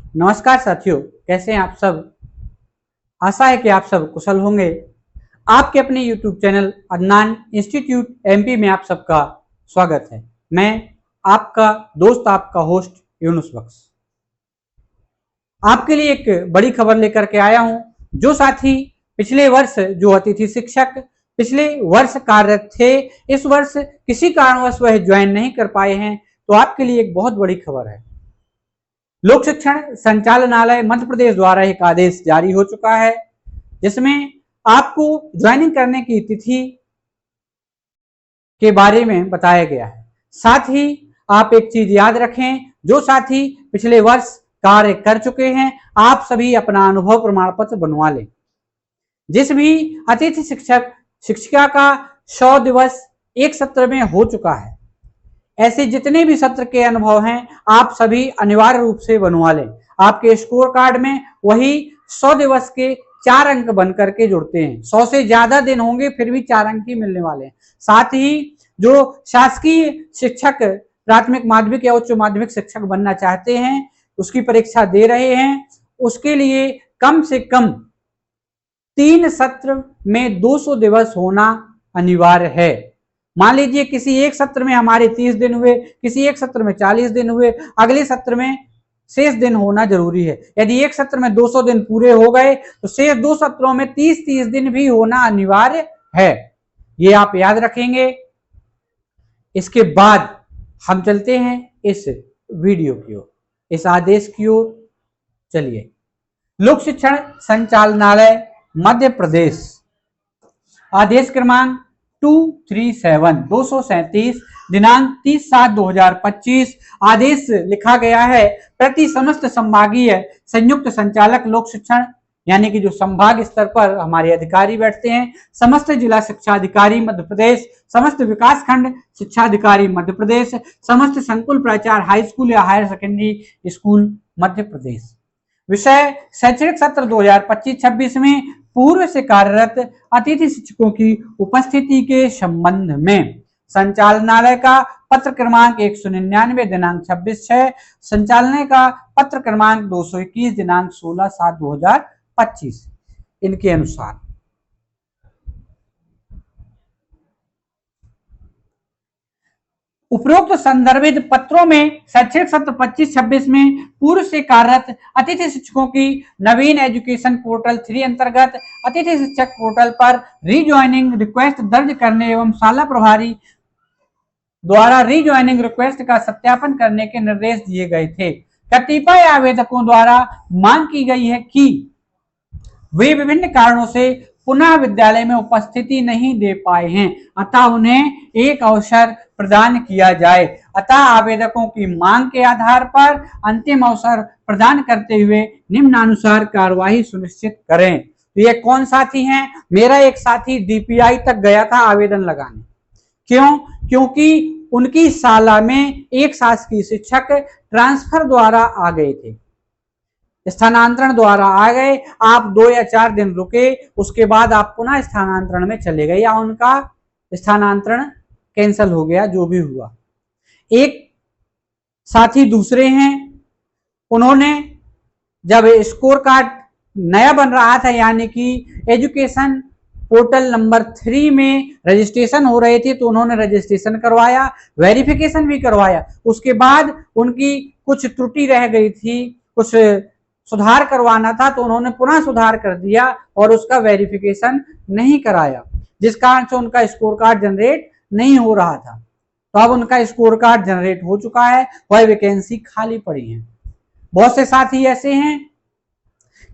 नमस्कार साथियों, कैसे हैं आप सब। आशा है कि आप सब कुशल होंगे। आपके अपने YouTube channel Adnan institute MP में आप सबका स्वागत है। मैं आपका दोस्त, आपका होस्ट यूनुस बख्श आपके लिए एक बड़ी खबर लेकर के आया हूं। जो साथी पिछले वर्ष जो अतिथि शिक्षक पिछले वर्ष कार्यरत थे, इस वर्ष किसी कारणवश वह ज्वाइन नहीं कर पाए हैं, तो आपके लिए एक बहुत बड़ी खबर है। लोक शिक्षण संचालनालय मध्य प्रदेश द्वारा एक आदेश जारी हो चुका है, जिसमें आपको ज्वाइनिंग करने की तिथि के बारे में बताया गया है। साथ ही आप एक चीज याद रखें, जो साथी पिछले वर्ष कार्य कर चुके हैं, आप सभी अपना अनुभव प्रमाण पत्र बनवा लें। जिस भी अतिथि शिक्षक शिक्षिका का 100 दिवस एक सत्र में हो चुका है, ऐसे जितने भी सत्र के अनुभव हैं, आप सभी अनिवार्य रूप से बनवा लें। आपके स्कोर कार्ड में वही 100 दिवस के 4 अंक बन करके जुड़ते हैं। 100 से ज्यादा दिन होंगे फिर भी 4 अंक ही मिलने वाले हैं। साथ ही जो शासकीय शिक्षक प्राथमिक माध्यमिक या उच्च माध्यमिक शिक्षक बनना चाहते हैं, उसकी परीक्षा दे रहे हैं, उसके लिए कम से कम 3 सत्र में 200 दिवस होना अनिवार्य है। मान लीजिए किसी एक सत्र में हमारे 30 दिन हुए, किसी एक सत्र में 40 दिन हुए, अगले सत्र में शेष दिन होना जरूरी है। यदि एक सत्र में 200 दिन पूरे हो गए तो शेष 2 सत्रों में 30-30 दिन भी होना अनिवार्य है। ये आप याद रखेंगे। इसके बाद हम चलते हैं इस वीडियो की ओर, इस आदेश की ओर। चलिए, लोक शिक्षण संचालनालय मध्य प्रदेश आदेश क्रमांक 237 दिनांक 30/7/2025 आदेश लिखा गया है। प्रति समस्त संभागीय संयुक्त संचालक लोक शिक्षण, यानी कि जो संभाग स्तर पर हमारे अधिकारी बैठते हैं, समस्त जिला शिक्षा अधिकारी मध्य प्रदेश, समस्त विकास खंड शिक्षा अधिकारी मध्य प्रदेश, समस्त संकुल प्राचार्य हाई स्कूल या higher secondary school Madhya Pradesh. विषय शैक्षणिक सत्र 2025-26 में पूर्व से कार्यरत अतिथि शिक्षकों की उपस्थिति के संबंध में संचालनालय का पत्र क्रमांक 199 दिनांक 26/6, संचालनालय का पत्र क्रमांक 221 दिनांक 16/7/2025। इनके अनुसार उपरोक्त संदर्भित पत्रों में शैक्षणिक सत्र 25-26 में पूर्व से कार्यरत अतिथि शिक्षकों की नवीन एजुकेशन पोर्टल 3 अंतर्गत अतिथि शिक्षक पोर्टल पर रीज्वाइनिंग रिक्वेस्ट दर्ज करने एवं शाला प्रभारी द्वारा रीज्वाइनिंग रिक्वेस्ट का सत्यापन करने के निर्देश दिए गए थे। कतिपय आवेदकों द्वारा मांग की गई है कि वे विभिन्न कारणों से पुनः विद्यालय में उपस्थिति नहीं दे पाए हैं, अतः उन्हें एक अवसर प्रदान किया जाए। अतः आवेदकों की मांग के आधार पर अंतिम अवसर प्रदान करते हुए निम्नानुसार कार्यवाही सुनिश्चित करें। तो ये कौन साथी हैं? मेरा एक साथी DPI तक गया था आवेदन लगाने। क्यों? क्योंकि उनकी शाला में एक शासकीय शिक्षक ट्रांसफर द्वारा आ गए थे, स्थानांतरण द्वारा आ गए। आप 2 या 4 दिन रुके, उसके बाद आप पुनः स्थानांतरण में चले गए या उनका स्थानांतरण कैंसिल हो गया, जो भी हुआ। एक साथी दूसरे हैं, उन्होंने जब स्कोर कार्ड नया बन रहा था, यानी कि एजुकेशन पोर्टल नंबर 3 में रजिस्ट्रेशन हो रहे थे, तो उन्होंने रजिस्ट्रेशन करवाया, वेरिफिकेशन भी करवाया। उसके बाद उनकी कुछ त्रुटि रह गई थी, कुछ सुधार करवाना था, तो उन्होंने पुनः सुधार कर दिया और उसका वेरिफिकेशन नहीं कराया, जिस कारण से उनका स्कोर कार्ड जनरेट नहीं हो रहा था। तो अब उनका स्कोर कार्ड जनरेट हो चुका है, वह वैकेंसी खाली पड़ी है। बहुत से साथी ऐसे हैं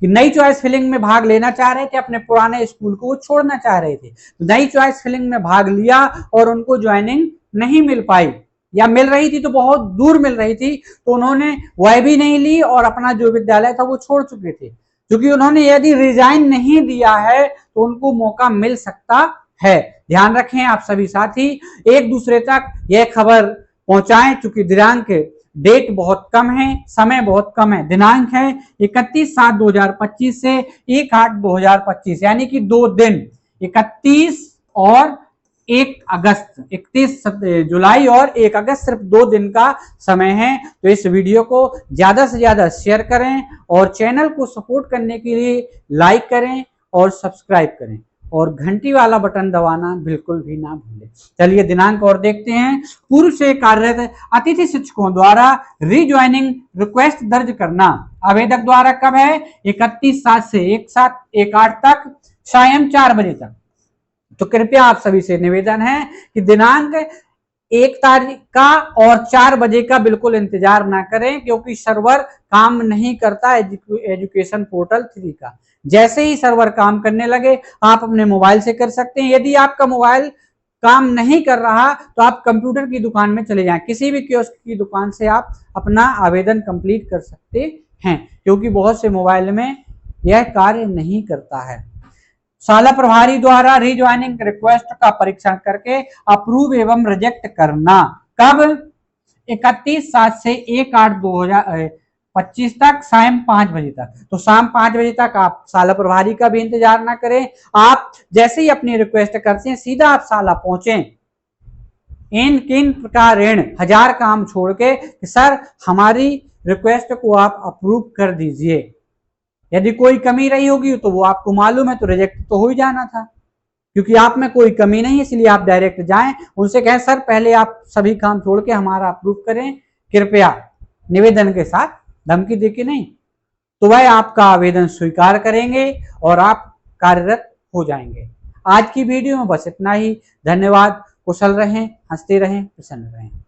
कि नई चॉइस फिलिंग में भाग लेना चाह रहे थे, अपने पुराने स्कूल को वो छोड़ना चाह रहे थे, तो नई चॉइस फिलिंग में भाग लिया और उनको ज्वाइनिंग नहीं मिल पाई, या मिल रही थी तो बहुत दूर मिल रही थी, तो उन्होंने वह भी नहीं ली और अपना जो विद्यालय था वो छोड़ चुके थे। क्योंकि उन्होंने यदि रिजाइन नहीं दिया है तो उनको मौका मिल सकता है। ध्यान रखें आप सभी साथी, एक दूसरे तक यह खबर पहुंचाएं, क्योंकि दिनांक डेट बहुत कम है, समय बहुत कम है। दिनांक है 31/7/2025 से 1/8/2025, यानी कि 2 दिन, 31 और 31 जुलाई और 1 अगस्त, सिर्फ 2 दिन का समय है। तो इस वीडियो को ज्यादा से ज्यादा शेयर करें और चैनल को सपोर्ट करने के लिए लाइक करें और सब्सक्राइब करें और घंटी वाला बटन दबाना बिल्कुल भी ना भूलें। चलिए दिनांक और देखते हैं। पूर्व से कार्यरत अतिथि शिक्षकों द्वारा रीज्वाइनिंग रिक्वेस्ट दर्ज करना आवेदक द्वारा कब है? 31/7 से 1/8 तक सायं 4 बजे तक। तो कृपया आप सभी से निवेदन है कि दिनांक 1 तारीख का और 4 बजे का बिल्कुल इंतजार ना करें, क्योंकि सर्वर काम नहीं करता एजुकेशन पोर्टल 3 का। जैसे ही सर्वर काम करने लगे आप अपने मोबाइल से कर सकते हैं। यदि आपका मोबाइल काम नहीं कर रहा तो आप कंप्यूटर की दुकान में चले जाएं, किसी भी कियोस्क की दुकान से आप अपना आवेदन कंप्लीट कर सकते हैं, क्योंकि बहुत से मोबाइल में यह कार्य नहीं करता है। शाला प्रभारी द्वारा रीज्वाइनिंग रिक्वेस्ट का परीक्षण करके अप्रूव एवं रिजेक्ट करना कब? 31/7 से 1/8/2025 तक सायं 5 बजे तक। तो शाम 5 बजे तक आप शाला प्रभारी का भी इंतजार ना करें। आप जैसे ही अपनी रिक्वेस्ट करते हैं सीधा आप शाला पहुंचे। इन किन प्रकार ऋण 1000 काम छोड़ के कि सर हमारी रिक्वेस्ट को आप अप्रूव कर दीजिए। यदि कोई कमी रही होगी तो वो आपको मालूम है, तो रिजेक्ट तो हो ही जाना था, क्योंकि आप में कोई कमी नहीं है, इसलिए आप डायरेक्ट जाएं, उनसे कहें सर पहले आप सभी काम छोड़ के हमारा अप्रूव करें कृपया, निवेदन के साथ, धमकी देके नहीं। तो वह आपका आवेदन स्वीकार करेंगे और आप कार्यरत हो जाएंगे। आज की वीडियो में बस इतना ही। धन्यवाद। कुशल रहें, हंसते रहें, प्रसन्न रहें।